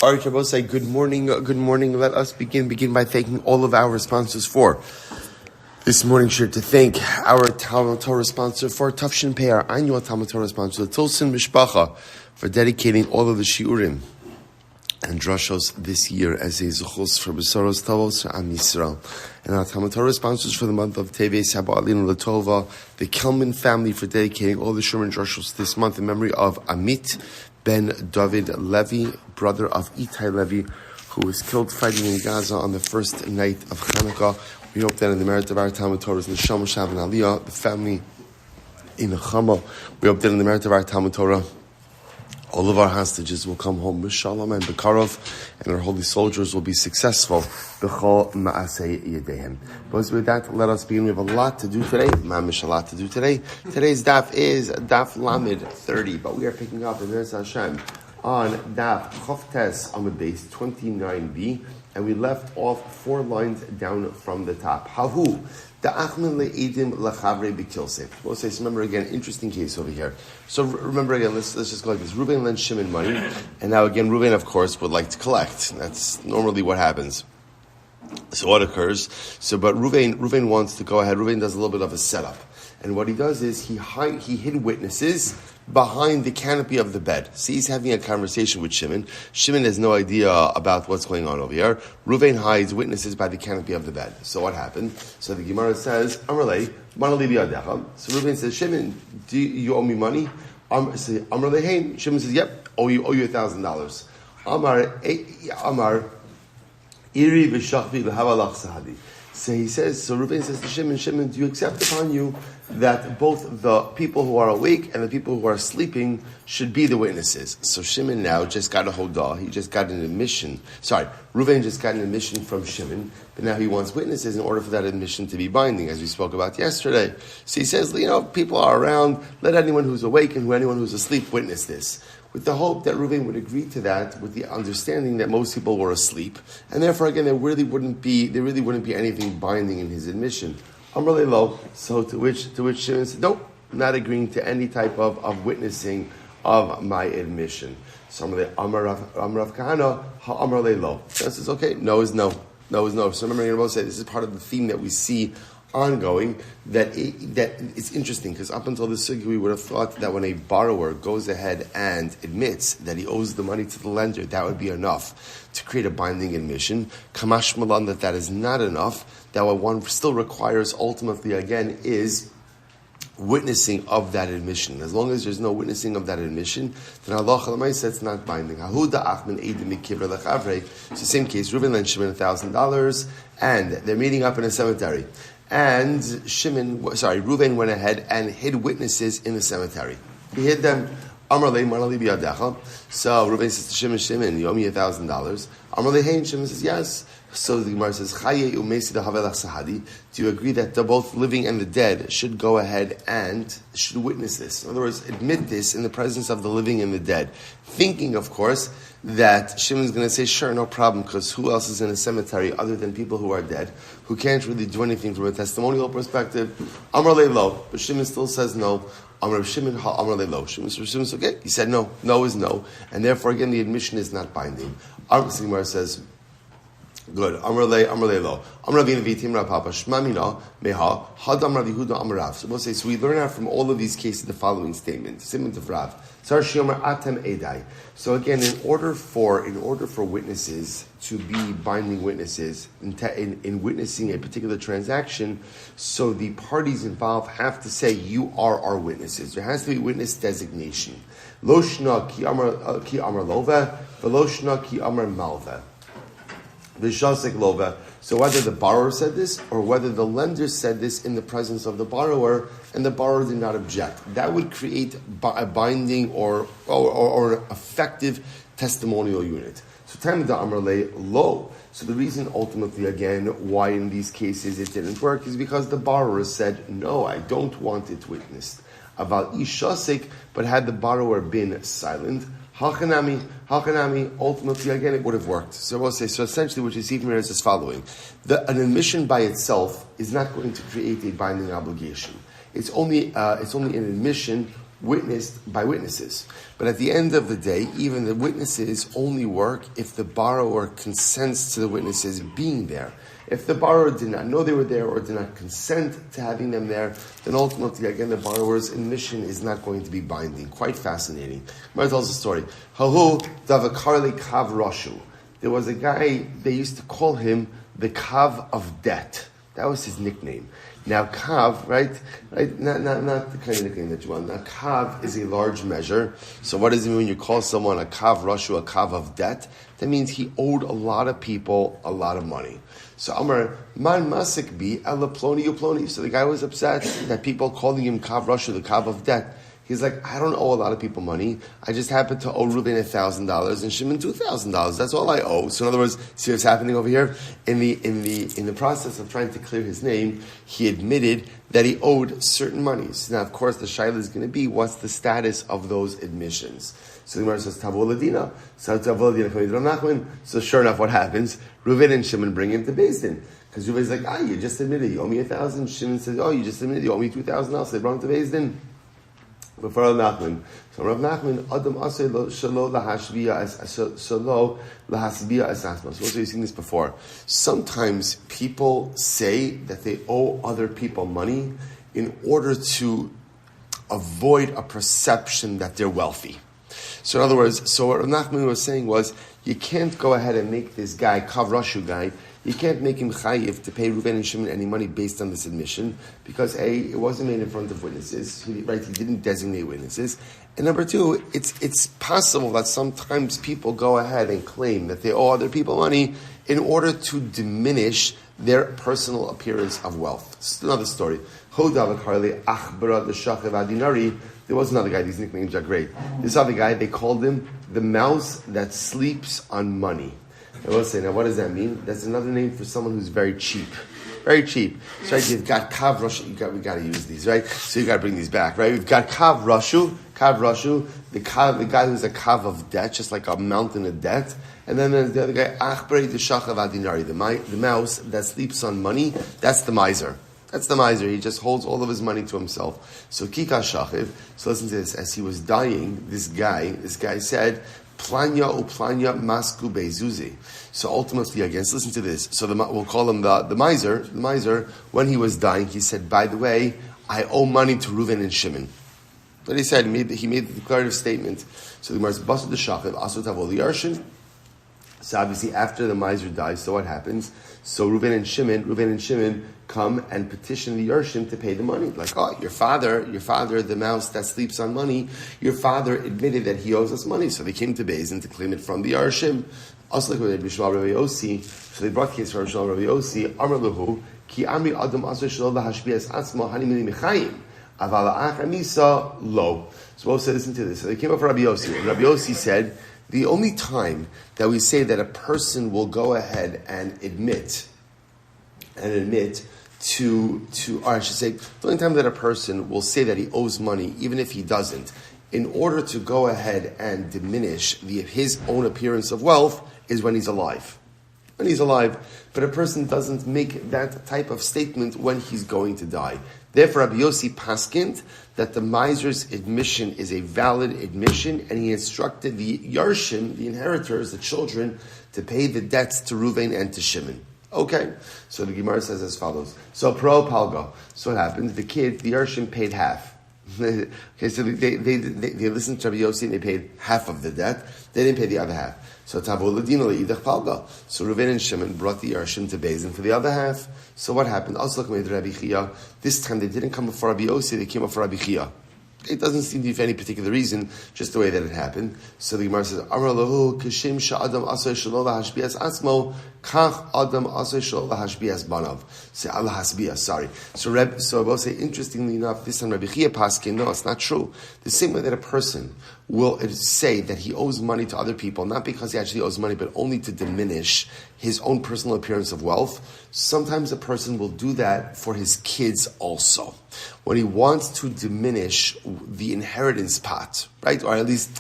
All right, Shabbos, say good morning. Good morning. Let us begin by thanking all of our sponsors for this morning. Sure to thank our Talmud Torah sponsor for Tafshin Pei, our annual Talmud Torah sponsor, the Tilson Mishpacha, for dedicating all of the shiurim and drashos this year as a zechus for besuros, tovos, for Am Yisroel. And our Talmud Torah sponsors for the month of Teves, Habalin, Latova, the Kelman Family, for dedicating all the shiurim and drashos this month in memory of Amit Ben David Levy, brother of Itay Levy, who was killed fighting in Gaza on the first night of Chanukah. We hope that in the merit of our Talmud Torah's Neshama Shav and Aliyah, the family in Chama, we hope that in the merit of our Talmud Torah, all of our hostages will come home with shalom and bekarov, and our holy soldiers will be successful. B'chol ma'aseh yedehem. But with that, let us begin. We have a lot to do today. Mamish a lot to do today. Today's daf is daf Lamed 30, but we are picking up in Be'ez Hashem on daf Choftes Amud Beis 29b, and we left off 4 lines down from the top. Hahu. We'll say, so remember again, interesting case over here. So remember again, let's just go like this. Reuven lends Shimon money, and now again, Reuven, of course, would like to collect. That's normally what happens. So what occurs? But Reuven wants to go ahead. Reuven does a little bit of a setup. And what he does is he hid witnesses behind the canopy of the bed. So he's having a conversation with Shimon. Shimon has no idea about what's going on over here. Reuven hides witnesses by the canopy of the bed. So what happened? So the Gemara says, Amarle, Manali biyadecha. So Reuven says, Shimon, do you owe me money? Amarle hein. Shimon says, yep, owe you $1,000. Amar, iri v'shachvi v'havalach sahadi. So he says, so Reuven says to Shimon, do you accept upon you that both the people who are awake and the people who are sleeping should be the witnesses? So Shimon now just got a hodah. He just got an admission. Reuven just got an admission from Shimon, but now he wants witnesses in order for that admission to be binding, as we spoke about yesterday. So he says, people are around, let anyone who's awake and anyone who's asleep witness this, with the hope that Reuven would agree to that, with the understanding that most people were asleep, and therefore, again, there really wouldn't be anything binding in his admission. Amrle lo. So to which Shimon said, nope, not agreeing to any type of witnessing of my admission. So Amar Rav Kahana, ha Amrle lo. Shimon says, okay, no is no. No is no. So remember, you're both saying this is part of the theme that we see ongoing, that it's interesting, because up until this sugi we would have thought that when a borrower goes ahead and admits that he owes the money to the lender, that would be enough to create a binding admission. Kamash malan, that is not enough, that what one still requires ultimately again is witnessing of that admission. As long as there's no witnessing of that admission, then Allah says it's not binding. It's the same case. Reuven lent Shimon $1,000, and they're meeting up in a cemetery. And Reuven went ahead and hid witnesses in the cemetery. He hid them. Amarle manali biyadecha. So Reuven says to Shimon, you owe me $1,000. Amarle hein. Shimon says, yes. So the Gemara says, Chaye umesi dahavelach sahadi. Do you agree that the both living and the dead should go ahead and should witness this? In other words, admit this in the presence of the living and the dead. Thinking, of course, that Shimon's going to say, sure, no problem, because who else is in a cemetery other than people who are dead, who can't really do anything from a testimonial perspective? Amar lo. But Shimon still says no. Amar Shimon ha Amar lo. Shimon says, okay. He said no. No is no. And therefore, again, the admission is not binding. Gemara says, good. Amar lo. Amar Ravina v'yitim Rav Papa shmamina meha hadam Rav Yehuda Amar Rav. So we'll say, so we learn out from all of these cases the following statement of Rav. So again, in order for witnesses to be binding witnesses in witnessing a particular transaction, so the parties involved have to say, you are our witnesses. There has to be witness designation. Lo shna ki amar lova, v'lo shna ki amar malva. V'shasek lova. So whether the borrower said this or whether the lender said this in the presence of the borrower, and the borrower did not object, that would create a binding or an effective testimonial unit. So time da amrle lo. So the reason ultimately again why in these cases it didn't work is because the borrower said, no, I don't want it witnessed. About ishasek, but had the borrower been silent, Halkanami, ultimately, again, it would have worked. So we'll say, so essentially what you see from here is as following. An admission by itself is not going to create a binding obligation. It's only an admission witnessed by witnesses. But at the end of the day, even the witnesses only work if the borrower consents to the witnesses being there. If the borrower did not know they were there or did not consent to having them there, then ultimately, again, the borrower's admission is not going to be binding. Quite fascinating. Gemara tells a story. Hahu davakarli kav rashu. There was a guy, they used to call him the Kav of Debt. That was his nickname. Now, Kav, right? Not the kind of nickname that you want. Now, Kav is a large measure. So what does it mean when you call someone a Kav Rashu, a Kav of Debt? That means he owed a lot of people a lot of money. So Amar, man masik bi ela ploni uploni. So the guy was upset that people calling him Kav Rashu, the Kav of Debt. He's like, I don't owe a lot of people money. I just happen to owe Reuben $1,000 and Shimon $2,000. That's all I owe. So in other words, see what's happening over here? In the process of trying to clear his name, he admitted that he owed certain monies. Now, of course, the shaila is going to be, what's the status of those admissions? So the Gemara says, Tavo Ladina. So sure enough, what happens? Reuben and Shimon bring him to Beis Din. Because Reuben's like, you just admitted you owe me 1,000. Shimon says, you just admitted you owe me 2,000 else. So they brought him to Beis Din. Before Nachman, so Rav Nachman, Adam Asay Shalo Lahashbiya Shalo Lahasbiya Asasma. So we've seen this before. Sometimes people say that they owe other people money in order to avoid a perception that they're wealthy. So in other words, so what Rav Nachman was saying was, you can't go ahead and make this guy, Kav Rashu guy, you can't make him chayiv to pay Reuben and Shimon any money based on this admission, because A, it wasn't made in front of witnesses, he didn't designate witnesses, and number two, it's possible that sometimes people go ahead and claim that they owe other people money in order to diminish their personal appearance of wealth. It's another story. There was another guy, these nicknames are great. This other guy, they called him the mouse that sleeps on money. I will say, now what does that mean? That's another name for someone who's very cheap. Very cheap. So right, you've got Kav Rashu, we got to use these, right? So you got to bring these back, right? We've got Kav Rashu, the guy who's a Kav of debt, just like a mountain of debt. And then there's the other guy, Achbrei Deshachav Adinari, the mouse that sleeps on money, that's the miser. That's the miser. He just holds all of his money to himself. So Kika Shachiv, so listen to this, as he was dying, this guy said, Planya uplanya masku bezuzi. So ultimately, again, listen to this. So we'll call him the miser. The miser, when he was dying, he said, by the way, I owe money to Reuven and Shimon. But he said, he made the declarative statement. So the Gemara is busted the shachiv, asut avol yarshin. So obviously, after the miser dies, so what happens? So Reuven and Shimon come and petition the Yershim to pay the money. Like, your father, the mouse that sleeps on money, your father admitted that he owes us money. So they came to Beis Din to claim it from the Yershim. Also, like Rabbi Shmuel Rabbi Yossi, so they brought case for Rabbi Shmuel Rabbi Yossi, Amar Lahu, Ki Amri Adam Asur Shelo Lahashbias Atzmo Hani Mili Mechayim, Aval Ach Amisa Lo. So both said, listen to this. So they came up for Rabbi Yossi, and Rabbi Yossi said, the only time that we say that a person will go ahead and admit to, or I should say, the only time that a person will say that he owes money, even if he doesn't, in order to go ahead and diminish his own appearance of wealth, is when he's alive. When he's alive. But a person doesn't make that type of statement when he's going to die. Therefore, Rabbi Yossi paskind that the miser's admission is a valid admission, and he instructed the Yarshim, the inheritors, the children, to pay the debts to Reuven and to Shimon. Okay, so the Gemara says as follows. So pro palga. So what happened? The Yarshim paid half. Okay, so they listened to Rabbi Yossi and they paid half of the debt. They didn't pay the other half. So Tavo Ladina Leidach Palga. So Reuven and Shimon brought the Yarshim to Beis Din for the other half. So what happened? Also look at Rabbi Chia. This time they didn't come before Rabbi Yossi, they came before Rabbi Chia. It doesn't seem to be for any particular reason, just the way that it happened. So the Gemara says, Amar lahu kishim sha'adam asay shelo lahashbias atzmo, kach adam asay shelo lahashbias banav. Say Allah hasbias, sorry. So I will say, interestingly enough, this time Rabbi Chia paskin, no, it's not true. The same way that a person will say that he owes money to other people, not because he actually owes money, but only to diminish his own personal appearance of wealth, sometimes a person will do that for his kids also. When he wants to diminish the inheritance pot, right? Or at least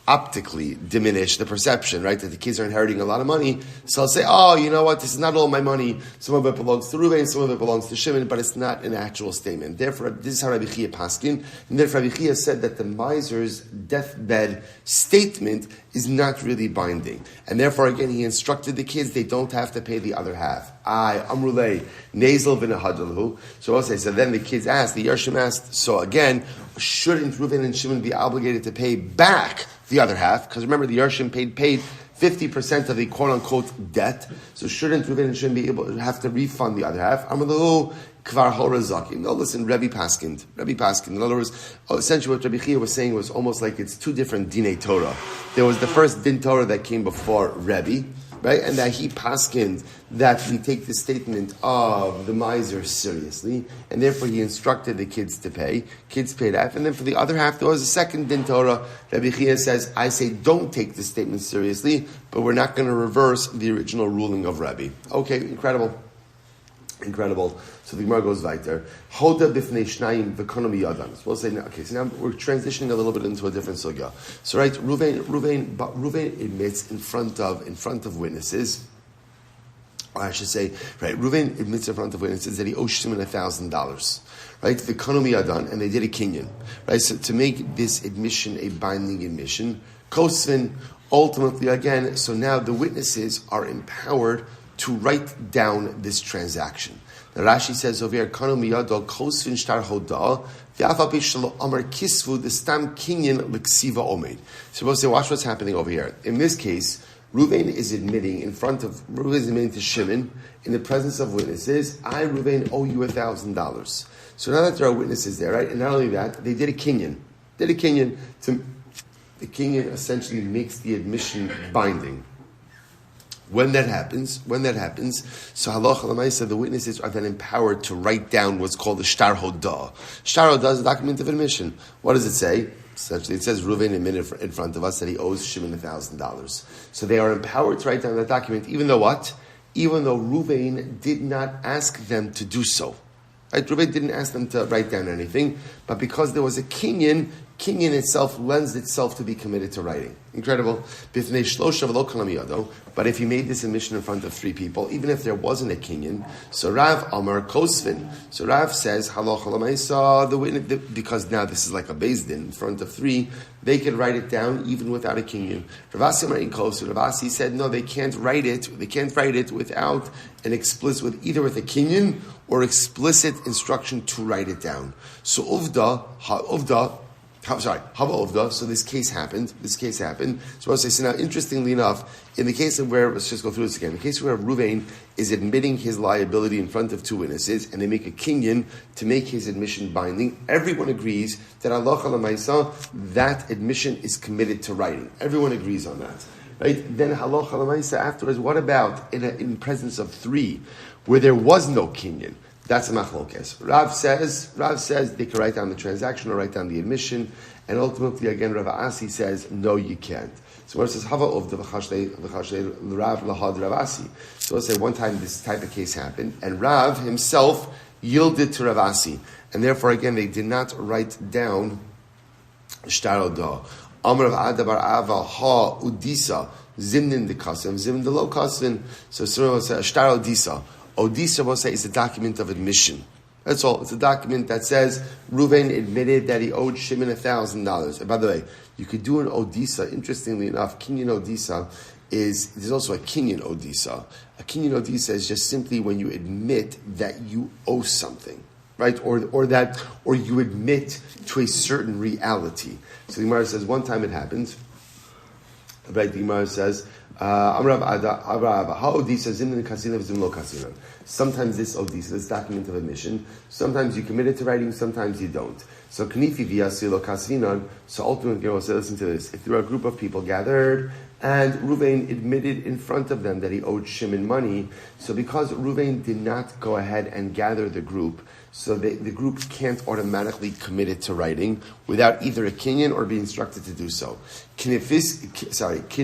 optically diminish the perception, right, that the kids are inheriting a lot of money. So I'll say, oh, you know what, this is not all my money. Some of it belongs to Reuven, some of it belongs to Shimon, but it's not an actual statement. Therefore, this is how Rabbi Chia paskin, and therefore Rabbi Chia said that the miser's deathbed statement is not really binding. And therefore, again, he instructed the kids, they don't have to pay the other half. Amrulei, Nazel v'nahadalhu. So then the kids asked, the Yarshim asked, so again, shouldn't Reuven and Shimon be obligated to pay back the other half? Because remember, the Yarshim paid 50% of the quote-unquote debt. So shouldn't Reuven and Shimon be able to have to refund the other half? Amrulei, Kvar Horazaki. No, listen, Rabbi Paskind. In other words, essentially what Rabbi Chia was saying was almost like it's two different Dinei Torah. There was the first Din Torah that came before Rebbe, right? And that he paskind that we take the statement of the miser seriously, and therefore he instructed the kids to pay. Kids paid half, and then for the other half there was a second Din Torah. Rabbi Chia says, I say don't take the statement seriously, but we're not going to reverse the original ruling of Rebbe. Okay, incredible. So the Gemara goes weiter. Hoda bifnei shnayim v'konom yadam. So we'll say, okay, so now we're transitioning a little bit into a different sugya. So right, Reuven admits in front of witnesses, or I should say, right, Reuven admits in front of witnesses that he owes Shimon $1,000. Right, v'konom yadam, and they did a kinyan. Right, so to make this admission a binding admission, Kosvin, ultimately again, so now the witnesses are empowered to write down this transaction. The Rashi says over here, Kanu miyado kosvin shtar hoda, v'afal pishalo amar kisvu the stam kinyan l'ksiva omeid. So we'll say, watch what's happening over here. In this case, Reuven is admitting to Shimon in the presence of witnesses, I, Reuven, owe you $1,000. So now that there are witnesses there, right? And not only that, they did a kinyan. The kinyan essentially makes the admission binding. When that happens, so halacha l'maisa, the witnesses are then empowered to write down what's called the shtar hodah. Shtar hodah is a document of admission. What does it say? Essentially, it says Reuven admitted in front of us that he owes Shimon $1,000. So they are empowered to write down that document, even though what? Even though Reuven did not ask them to do so. Right? Reuven didn't ask them to write down anything, but because there was a kinyan itself lends itself to be committed to writing. Incredible. But if he made this admission in front of three people, even if there wasn't a kinyan, so Rav Amar Kosvin. So Rav says, the witness, because now this is like a beis din in front of three, they can write it down even without a kinyan. Ravasi said, no, they can't write it. They can't write it without an explicit, either with a kinyan or explicit instruction to write it down. So so this case happened. So I'll say, so now interestingly enough, in the case of where, let's just go through this again, in the case where Reuven is admitting his liability in front of two witnesses, and they make a kinyan to make his admission binding, everyone agrees that halacha l'maisa, that admission is committed to writing. Everyone agrees on that. Right? Then halacha l'maisa afterwards, what about in presence of three, where there was no kinyan? That's a machlokes. Rav says they can write down the transaction or write down the admission, and ultimately again Rav Asi says no, you can't. So when it says hava of the v'chashlei Rav lahad Rav Asi, so let's say one time this type of case happened, and Rav himself yielded to Rav Asi, and therefore again they did not write down shtar hodah. Amar Rav Adabar Ava ha udisa zimnin the kasim zimnin the lo kasim. So Surah says shtar odisa. Odisa, we'll say, is a document of admission. That's all. It's a document that says Reuven admitted that he owed Shimon $1,000. And by the way, you could do an Odisa. Interestingly enough, Kinyan Odisa there's also a Kinyan Odisa. A Kinyan Odisa is just simply when you admit that you owe something, right? Or you admit to a certain reality. So the Gemara says one time it happens. Right? The Gemara says. Sometimes this odisa, this document of admission, sometimes you commit it to writing, sometimes you don't. So ultimately, Gemara will say, listen to this. If there are a group of people gathered, and Reuven admitted in front of them that he owed Shimon money, so because Reuven did not go ahead and gather the group, So the group can't automatically commit it to writing without either a kinyan or being instructed to do so. Kinefinhu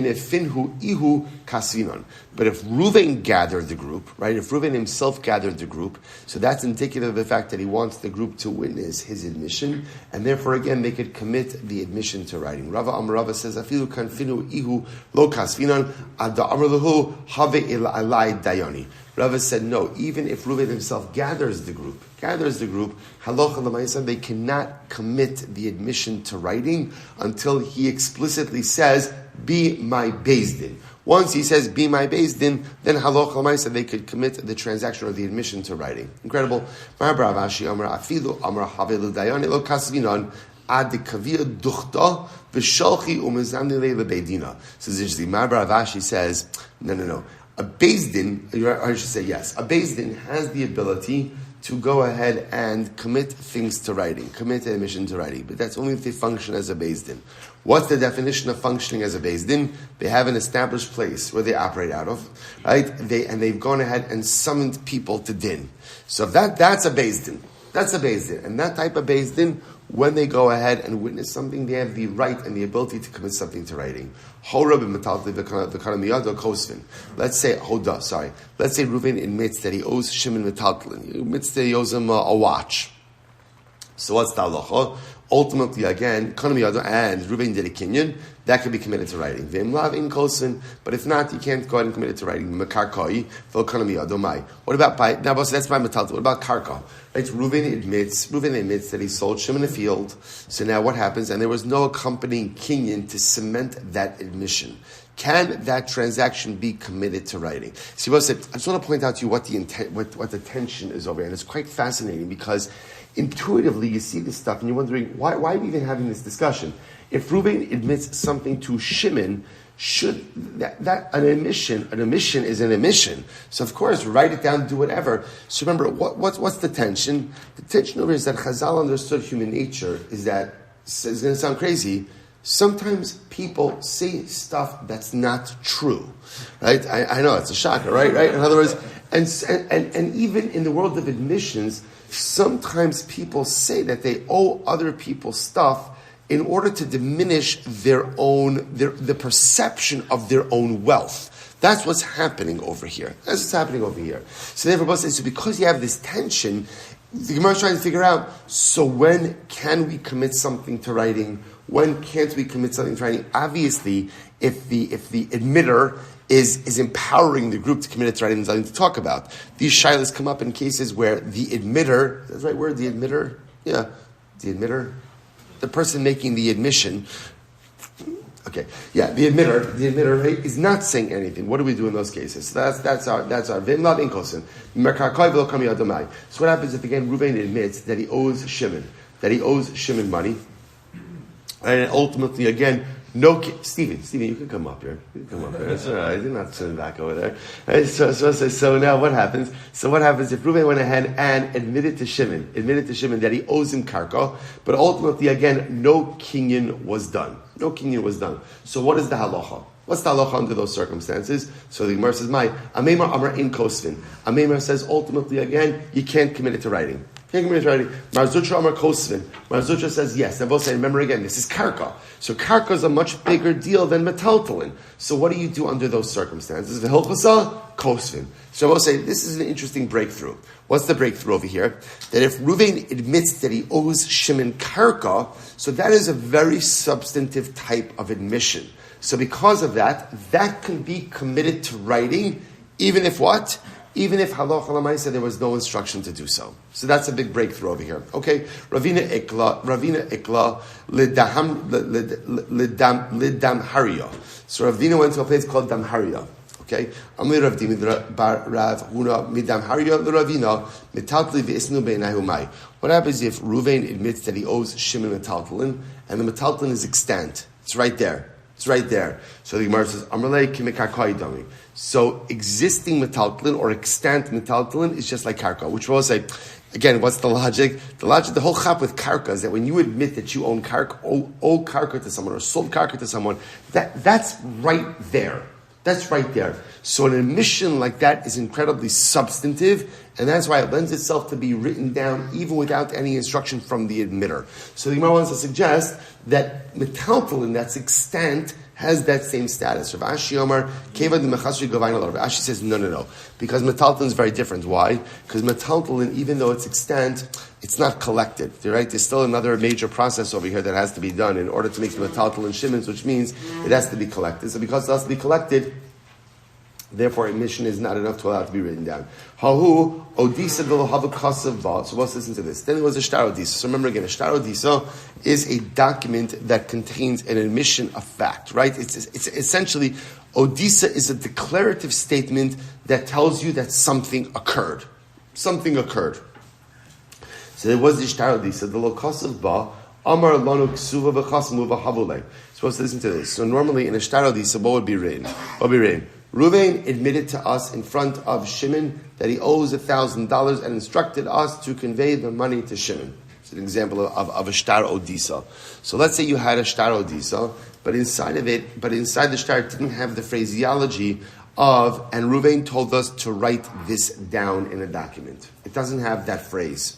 ihu kasvinon. But if Reuven gathered the group, right? If Reuven himself gathered the group, so that's indicative of the fact that he wants the group to witness his admission, and therefore again they could commit the admission to writing. Rava Rava says, "Afilu kanfinu ihu lo kasvinon ada amrluhu have alai dayoni." Rava said, no, even if Reuven himself gathers the group, halacha l'maisa, they cannot commit the admission to writing until he explicitly says, be my beis din. Once he says, be my beis din, then halacha l'maisa, they could commit the transaction or the admission to writing. Incredible. Mar Bravashi Amar Afilu Amar Havelu Dayani Lo Kasvinon Ad Kavia Duchta V'Shalchi Umezamnile LeBeidina. So this is the Mar Bravashi says, no. A beis din, I should say yes, a beis din has the ability to go ahead and commit things to writing, commit an admission to writing, but that's only if they function as a beis din. What's the definition of functioning as a beis din? They have an established place where they operate out of, right? They've gone ahead and summoned people to din. So that's a beis din. That's a beis din. And that type of beis din, when they go ahead and witness something, they have the right and the ability to commit something to writing. Let's say Reuven admits that he owes Shimon metaltlin. He admits that he owes him a watch. So what's the halacha? Ultimately, again, and Reuven did a kinyan, that can be committed to writing. But if not, you can't go ahead and commit it to writing. What about by now? That's by metaltlin. What about karka? Right? Reuven admits that he sold Shimon a field. So now what happens? And there was no accompanying kinyan to cement that admission. Can that transaction be committed to writing? So I just want to point out to you what the intent, what the tension is over here, and it's quite fascinating because intuitively you see this stuff and you're wondering why are we even having this discussion? If Reuven admits something to Shimon, should that an admission is an admission. So of course, write it down, do whatever. So remember, what's the tension? The tension over here is that Chazal understood human nature is that, it's going to sound crazy, sometimes people say stuff that's not true, right? I know, it's a shocker, right? In other words, and even in the world of admissions, sometimes people say that they owe other people stuff in order to diminish the perception of their own wealth. That's what's happening over here. So therefore, both say, so because you have this tension, the Gemara is trying to figure out, so when can we commit something to writing? When can't we commit something to writing? Obviously, if the admitter is empowering the group to commit it to writing, there's nothing to talk about. These shilas come up in cases where the admitter, that's the right word, the admitter? Yeah, the admitter. The person making the admission, okay, yeah, the admitter right, is not saying anything. What do we do in those cases? So that's our vimlav inkosin. So what happens if again Reuven admits that he owes Shimon money, and ultimately again Stephen, you can come up here. That's all right. You're not sitting back over there. Right? So now what happens? So what happens if Reuven went ahead and admitted to Shimon that he owes him karka, but ultimately again no kinyan was done. So what is the halacha? What's the halacha under those circumstances? So the Gemara says, Amemar Amar in Kosvin. Amemar says ultimately again you can't commit it to writing. Marzutra Amar Kosvin. Marzutra says yes. They both say, remember again, this is karka. So karka is a much bigger deal than metaltalin. So what do you do under those circumstances? V'hilchasa Kosvin. So I will say, this is an interesting breakthrough. What's the breakthrough over here? That if Reuven admits that he owes Shimon karka, so that is a very substantive type of admission. So because of that can be committed to writing, even if what? Even if halacha l'maisa there was no instruction to do so. So that's a big breakthrough over here. Okay, Ravina ikla lidamharia. So Ravina went to a place called Damharia. Okay, Amir Rav Huna midamharia l'Ravina mitaltli v'isnu beinahumai. What happens if Reuven admits that he owes Shimon metaltlin, and the metaltlin is extant? It's right there. So the Gemara says, Amrlei kimikakoi dami. So existing metaltlin or extant metaltlin is just like karka, which we'll say, again, what's the logic? The whole chap with karka is that when you admit that you own karka, owe karka to someone or sold karka to someone, that's right there. That's right there. So an admission like that is incredibly substantive, and that's why it lends itself to be written down even without any instruction from the admitter. So the Gemara wants to suggest that metaltalin, that's extant, has that same status. Rav Ashi Omar, Rav Ashi says, no. Because metaltalin is very different. Why? Because metaltalin, even though it's extant, it's not collected. Right? There's still another major process over here that has to be done in order to make metaltalin shimons, which means it has to be collected. So because it has to be collected, therefore admission is not enough to allow it to be written down. Hahu, Odisa Kasav. So let's listen to this. Then there was a Shtar Odisa. So remember again, a Shtar Odisa is a document that contains an admission of fact, right? It's essentially, Odisa is a declarative statement that tells you that something occurred. Something occurred. So there was the Shtar Odisa, the Lo Kasav Ba, Amar Lanu Ksuva V'Chasmu V'Havulei. Supposed to listen to this. So normally in a Shtar Odisa, what would be written? What would be written? Reuven admitted to us in front of Shimon that he owes $1,000 and instructed us to convey the money to Shimon. It's an example of a Shtar Odisa. So let's say you had a Shtar Odisa, but inside the Shtar it didn't have the phraseology of, and Reuven told us to write this down in a document. It doesn't have that phrase.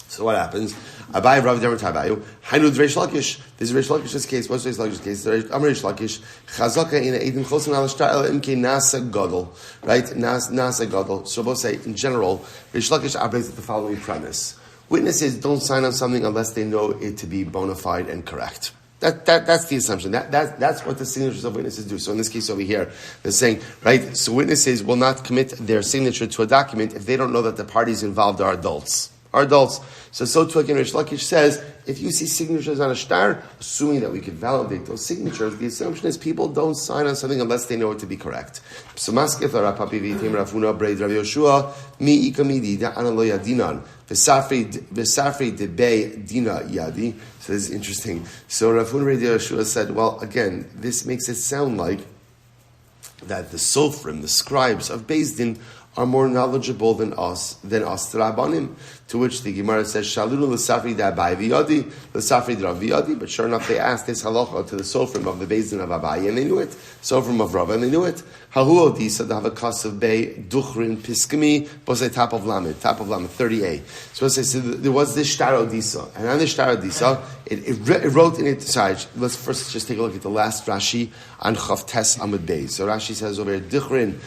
So what happens? Abai Rav Demer Tabayu. Hainu Reish Lakish. This is Reish Lakish's case. What's Reish Lakish's case? Am Reish Lakish. Chazaka in Eidim Chosim Al Shtar El Imke Nasa Gadol. Right? Nasa Gadol. So both say in general, Reish Lakish operates at the following premise: witnesses don't sign on something unless they know it to be bona fide and correct. That's the assumption. That's what the signatures of witnesses do. So in this case over here, they're saying, right, so witnesses will not commit their signature to a document if they don't know that the parties involved are adults. So too again, Reish Lakish says, if you see signatures on a shtar, assuming that we could validate those signatures, the assumption is people don't sign on something unless they know it to be correct. So maskef Rapapi v'Itim Rafuna Breid Rav Yoshua mi ikamidi da'ana lo yadinan v'safri debei dina yadi. So this is interesting. So Rafuna Breid Yoshua said, well, again, this makes it sound like that the sofrim, the scribes of Beis Din, are more knowledgeable than us, the Rabbanim. To which the Gemara says, Shalulu l'safri da'abai v'yadi, l'safri d'Rav v'yadi. But sure enough, they asked this halacha to the sofrim of the Beis Din of Abai, and they knew it. Sofrim of Rav, and they knew it. Hahu odisa d'havakasav of bei duchrin piskami, bosei top of Lamed 30a. So it says, there was this Shtar Odisa, and on the Shtar Odisa, it wrote in it, sorry, let's first just take a look at the last Rashi on Chav Tes Amud Beis. So Rashi says over here, Duchrin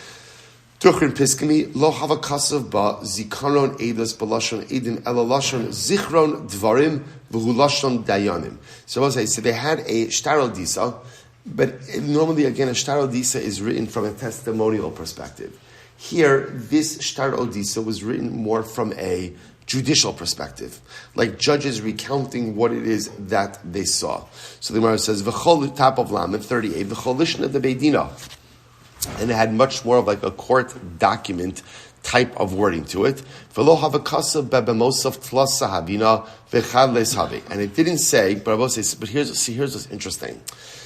Piskami lo hava kasav ba zikaron edas balashon edim elalashon zichron dvarim v'hulashon dayanim. So they had a Shtar Odisa, but normally again a Shtar Odisa is written from a testimonial perspective. Here, this Shtar Odisa was written more from a judicial perspective, like judges recounting what it is that they saw. So the Gemara says v'chol top of Lamed 38 v'chol lishna de beidina. And it had much more of like a court document type of wording to it. And it didn't say, but here's what's interesting.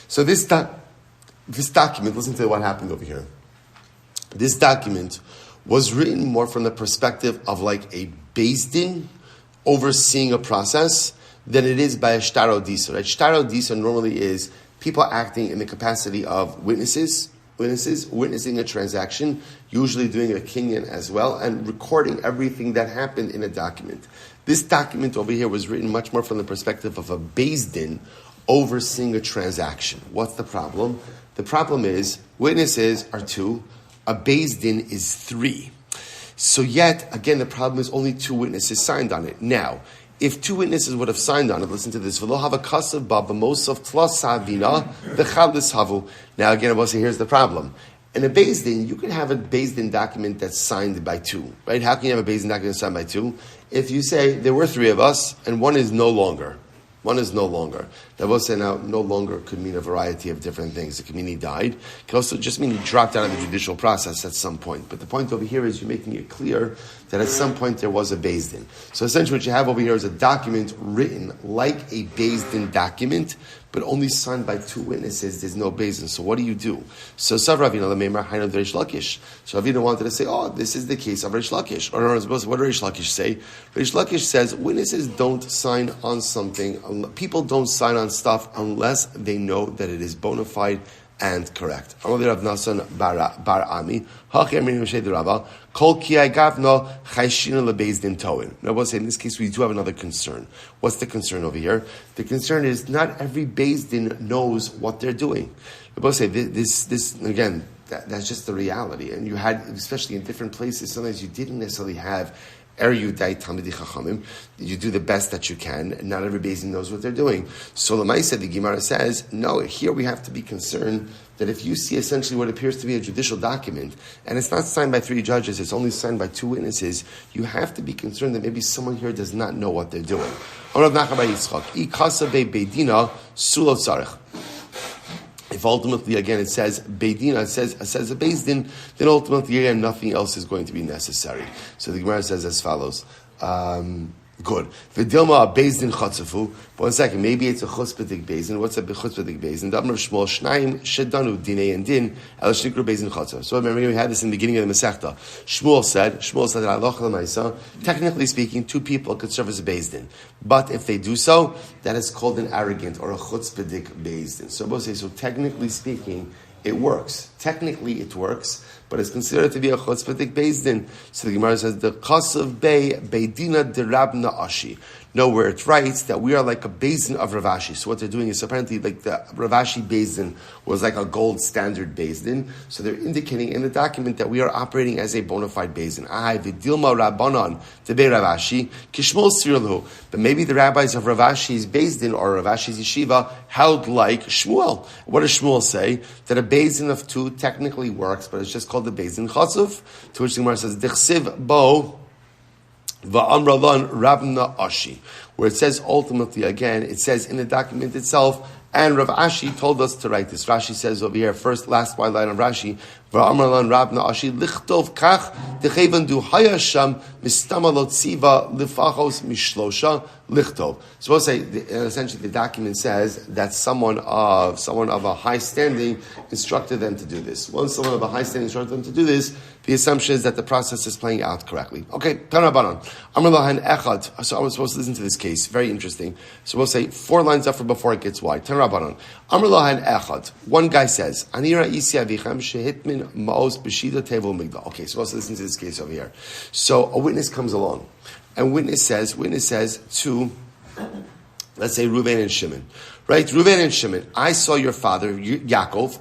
So this document, listen to what happened over here. This document was written more from the perspective of like a Beis Din overseeing a process than it is by a Shtar Odisa. Right? Shtar Odisa normally is people acting in the capacity of witnesses witnessing a transaction, usually doing a kinyan as well, and recording everything that happened in a document. This document over here was written much more from the perspective of a Beis Din overseeing a transaction. What's the problem? The problem is witnesses are 2, a Beis Din is 3. So yet, again, the problem is only 2 witnesses signed on it. Now, if 2 witnesses would have signed on it, listen to this. Now again, I will say, here's the problem. In a Beis Din, you can have a Beis Din document that's signed by 2, right? How can you have a Beis Din document signed by 2? If you say, there were 3 of us, and one is no longer. Now, we'll say now, no longer could mean a variety of different things. It could mean he died. It could also just mean he dropped out of the judicial process at some point. But the point over here is you're making it clear that at some point there was a Beis Din. So essentially what you have over here is a document written like a Beis Din document, but only signed by 2 witnesses. There's no Beis Din. So what do you do? So Ravina Reish Lakish. So Ravina wanted to say, oh, this is the case of Reish Lakish. Or what does Reish Lakish say? Reish Lakish says witnesses don't sign on something. People don't sign on stuff unless they know that it is bona fide and correct. Now, in this case, we do have another concern. What's the concern over here? The concern is not every Beis Din knows what they're doing. This again, that's just the reality. And you had, especially in different places, sometimes you didn't necessarily have Yudai Talmidei Chachamim. You do the best that you can, and not every Beis Din knows what they're doing. So Lamaisa, the Gemara says, no, here we have to be concerned that if you see essentially what appears to be a judicial document, and it's not signed by 3 judges, it's only signed by 2 witnesses, you have to be concerned that maybe someone here does not know what they're doing. If ultimately, again, it says Beidina, it says a Beis Din, then ultimately, again, nothing else is going to be necessary. So the Gemara says as follows. Good. V'dilma Beis Din chatzafu. But 1 second, maybe it's a chutzpahdik Beis Din. What's a chutzpahdik Beis Din? Rabbi Shmuel Shnaim shedanu dinei and din el shnikru Beis Din chatzav. So remember, we had this in the beginning of the Masechta. Shmuel said that halacha l'maisa, technically speaking, 2 people could serve as a Beis Din. But if they do so, that is called an arrogant or a chutzpahdik Beis Din. So both say, so technically speaking, it works. Technically, it works, but it's considered to be a chutzpahdik Beis Din. So the Gemara says, the Kasav Beidina de Rabna Ashi. No, where it writes that we are like a Beis Din of Rav Ashi. So what they're doing is apparently like the Rav Ashi Beis Din was like a gold standard Beis Din. So they're indicating in the document that we are operating as a bona fide Beis Din. V'dilma Rabbanon tebe Rav Ashi kishmol sirlu. But maybe the rabbis of Rav Ashi's Beis Din or Rav Ashi's yeshiva held like Shmuel. What does Shmuel say? That a Beis Din of 2 technically works, but it's just called the Beis Din Chatzuf. To which the Gemara says, Dichsiv bo va'amralan Rabna Ashi. Where it says ultimately, again, it says in the document itself, and Rav Ashi told us to write this. Rashi says over here, last white line of Rashi, Va'amralan Rabna Ashi, lichtov kach, dechevan du hayasham, mistamalot siva, lifachos mishlosha, lichtov. So we'll say, essentially the document says that someone of a high standing instructed them to do this. Once someone of a high standing instructed them to do this, the assumption is that the process is playing out correctly. Okay, Tanabanan. Amrlahan Echad. So I was supposed to listen to this case. Very interesting. So we'll say 4 lines up from before it gets wide. Tanabanan. Amrlahan Echad. One guy says, Anira isi avichem shehitmin maos b'shida tevo migdal. Okay, so let's listen to this case over here. So a witness comes along, and witness says to, let's say, Reuven and Shimon. Right, Reuven and Shimon, I saw your father Yaakov.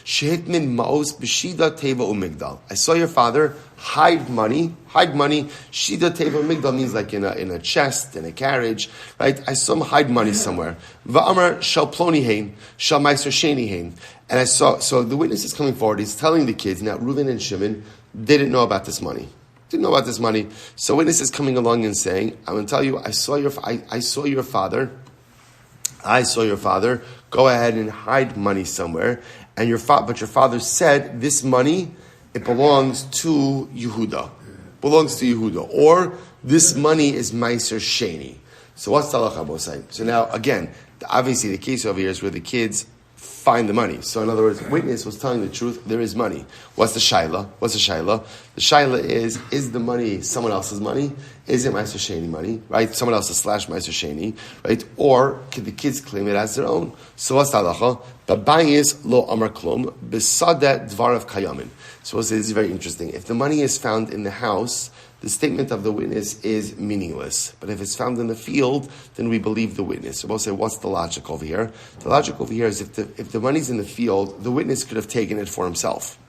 Shehitmin maos b'shida teva umigdal. I saw your father hide money. Shida teva umigdal means like in a chest, in a carriage. Right, I saw him hide money somewhere. Va'amar shal ploni hein, shal meiser sheni hein. And I saw. So the witness is coming forward. He's telling the kids now. Reuven and Shimon didn't know about this money. So witness is coming along and saying, "I'm going to tell you. I saw your father. Go ahead and hide money somewhere, and but your father said this money it belongs to Yehuda, or this money is Meiser Sheni. So what's the halacha bosai? So now again, obviously the case over here is where the kids find the money. So in other words, witness was telling the truth. There is money. What's the shaila? The shaila is the money someone else's money? Is it Meiser Sheni money? Right? Someone else's / Meiser Sheni, right? Or can the kids claim it as their own? So what's the halacha? Babayis lo amar klum besada dvarav kayamin. So we'll say this is very interesting. If the money is found in the house, the statement of the witness is meaningless. But if it's found in the field, then we believe the witness. So we'll say, what's the logic over here? The logic over here is if the money's in the field, the witness could have taken it for himself.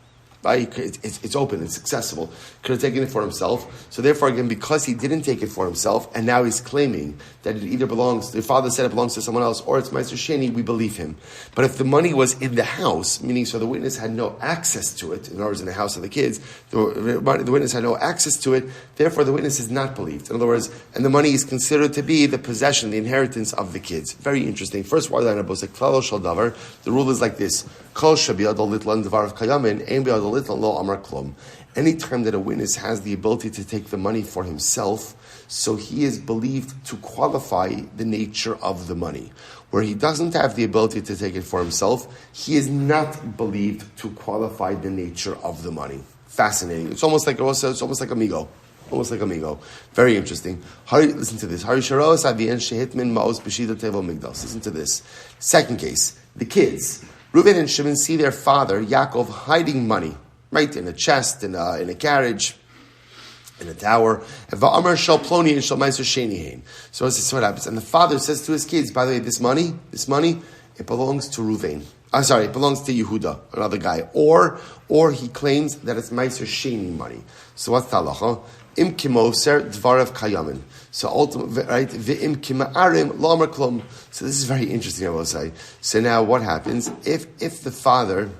Right? It's open, it's accessible. Could have taken it for himself. So therefore, again, because he didn't take it for himself, and now he's claiming that it either belongs, the father said it belongs to someone else, or it's Meiser Sheni, we believe him. But if the money was in the house, meaning so the witness had no access to it, in other words, in the house of the kids, the witness had no access to it, therefore the witness is not believed. In other words, and the money is considered to be the possession, the inheritance of the kids. Very interesting. First, the rule is like this. Anytime that a witness has the ability to take the money for himself, so he is believed to qualify the nature of the money. Where he doesn't have the ability to take it for himself, he is not believed to qualify the nature of the money. Fascinating. It's almost like amigo. Very interesting. Listen to this. Listen to this. Second case, the kids. Reuven and Shimon see their father, Yaakov, hiding money, right, in a chest, in a carriage, in a tower. So this is what happens. And the father says to his kids, by the way, this money, it belongs to Reuven. It belongs to Yehuda, another guy. Or he claims that it's Meiser Sheni money. So what's the halacha? Im kimoser dvarav kayamin. So ultimately, right? V'im kima'arim lamer klum. So this is very interesting, I will say. So now what happens? If the father,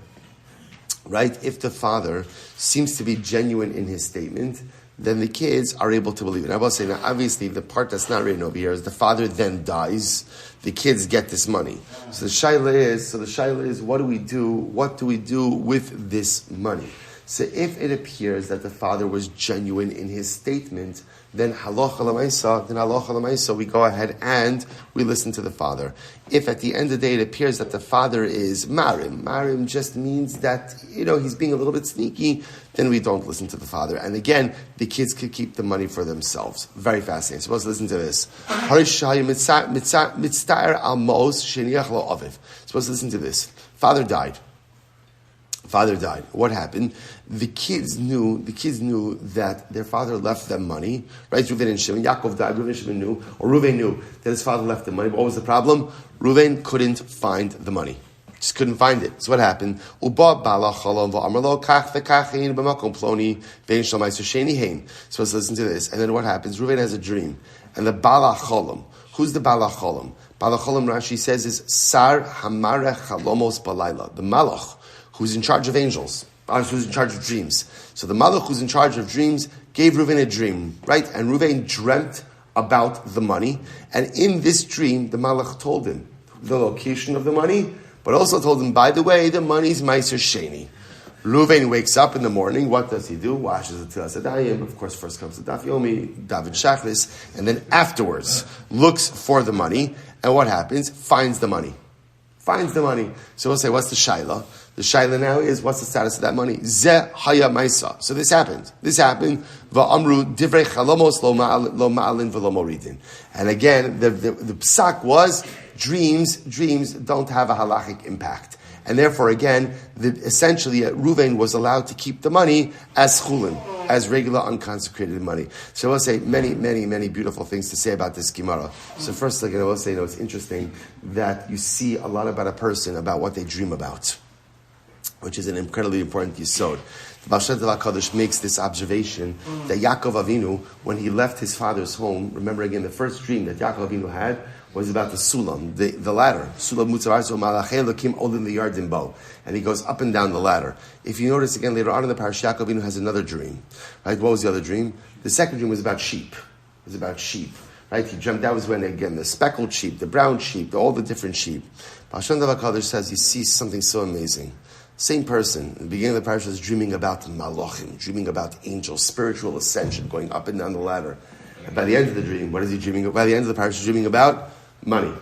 right, if the father seems to be genuine in his statement, then the kids are able to believe it. And I will say, now obviously the part that's not written over here is the father then dies, the kids get this money. So the shaila is, what do we do? What do we do with this money? So if it appears that the father was genuine in his statement, then halacha l'maisa, we go ahead and we listen to the father. If at the end of the day it appears that the father is marim just means that, he's being a little bit sneaky, then we don't listen to the father. And again, the kids could keep the money for themselves. Very fascinating. So let's listen to this. Supposed to listen to this. Father died. What happened? The kids knew that their father left them money, right? Reuven and Shimon. Yaakov died. Reuven and Shimon knew, or Reuven knew that his father left them money. But what was the problem? Reuven couldn't find the money. Just couldn't find it. So what happened? Supposed to listen to this. And then what happens? Reuven has a dream. And the Bala Cholam. Who's the Bala Cholam? Bala Cholam, Rashi says, is Sar Hamare Chalomos Balayla. The Malach, who's in charge of angels, who's in charge of dreams. So the Malach who's in charge of dreams gave Reuven a dream, right? And Reuven dreamt about the money. And in this dream, the Malach told him the location of the money, but also told him, by the way, the money's Meiser Sheni. Reuven wakes up in the morning. What does he do? Washes the Tzilas Adayim. Of course, first comes the Daf Yomi, David Shachris, and then afterwards looks for the money. And what happens? Finds the money. So we'll say, what's the shaila? The shaila now is, what's the status of that money? Ze haya maisa. So this happened. Va'amru divrei chalomos lo ma'alin v'lo moridin. And again, the psak was, dreams don't have a halachic impact. And therefore, again, essentially, Reuven was allowed to keep the money as chulin, as regular unconsecrated money. So I will say many, many, many beautiful things to say about this Gemara. So first, I will say, it's interesting that you see a lot about a person, about what they dream about, which is an incredibly important yisod. The Baal Shem Tov HaKadosh makes this observation that Yaakov Avinu, when he left his father's home, remember again, the first dream that Yaakov Avinu had was about the sulam, the ladder. Sulam mutzarzo malachei lokim olin liyardim bo. And he goes up and down the ladder. If you notice again later on in the parish, Yaakov Avinu has another dream. Right? What was the other dream? The second dream was about sheep. Right? He dreamt, that was when, again, the speckled sheep, the brown sheep, all the different sheep. Baal Shem Tov HaKadosh says he sees something so amazing. Same person, in the beginning of the parish, was dreaming about malachim, dreaming about angels, spiritual ascension, going up and down the ladder. And by the end of the dream, what is he dreaming about? By the end of the parish, he's dreaming about money.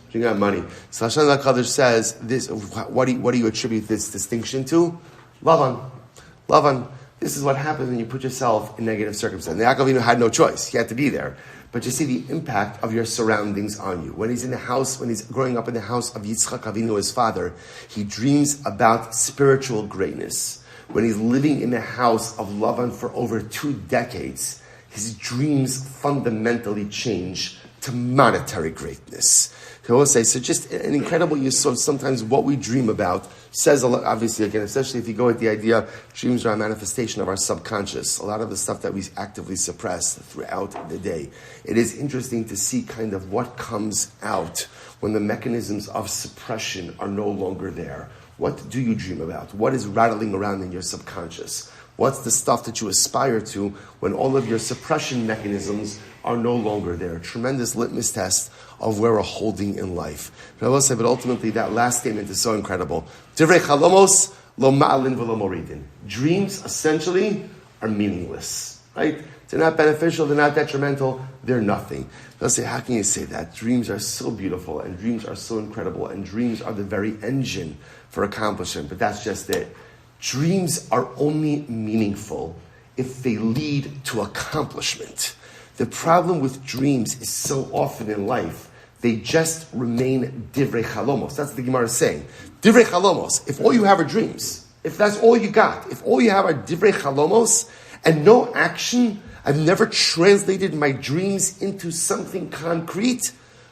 Dreaming about money. So Hashem HaKadosh says, this, what do you attribute this distinction to? Lavan. This is what happens when you put yourself in negative circumstances. Yaakov Avinu had no choice. He had to be there. But you see the impact of your surroundings on you. When he's in the house, when he's growing up in the house of Yitzchak Avinu, his father, he dreams about spiritual greatness. When he's living in the house of Lavan for over 2 decades, his dreams fundamentally change to monetary greatness. I will say, so just an incredible use of sometimes what we dream about says a lot, obviously, again, especially if you go with the idea, dreams are a manifestation of our subconscious, a lot of the stuff that we actively suppress throughout the day. It is interesting to see kind of what comes out when the mechanisms of suppression are no longer there. What do you dream about? What is rattling around in your subconscious? What's the stuff that you aspire to when all of your suppression mechanisms are no longer there? Tremendous litmus test of where we're holding in life. But I will say, but ultimately that last statement is so incredible. Divrei chalomos lo ma'alin v'lo moridin. Dreams essentially are meaningless, right? They're not beneficial, they're not detrimental, they're nothing. They'll say, how can you say that? Dreams are so beautiful and dreams are so incredible and dreams are the very engine for accomplishment, but that's just it. Dreams are only meaningful if they lead to accomplishment. The problem with dreams is so often in life they just remain divrei chalomos. That's what the Gemara is saying. Divrei chalomos. If all you have are dreams, if that's all you got, if all you have are divrei chalomos and no action, I've never translated my dreams into something concrete.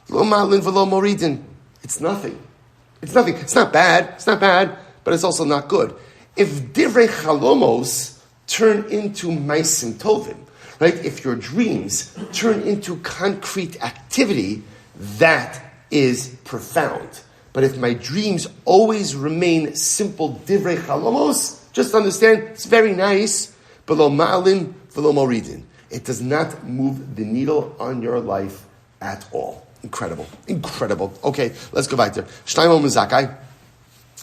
Lo ma'alin v'lo moridin. It's nothing. It's nothing. It's not bad. It's not bad, but it's also not good. If divrei chalomos turn into maisim tovim, right? If your dreams turn into concrete activity, that is profound. But if my dreams always remain simple divrei chalomos, just understand it's very nice, but lo ma'alin v'lo moridin. It does not move the needle on your life at all. Incredible. Incredible. Okay, let's go back there. Shtaymo Muzakai.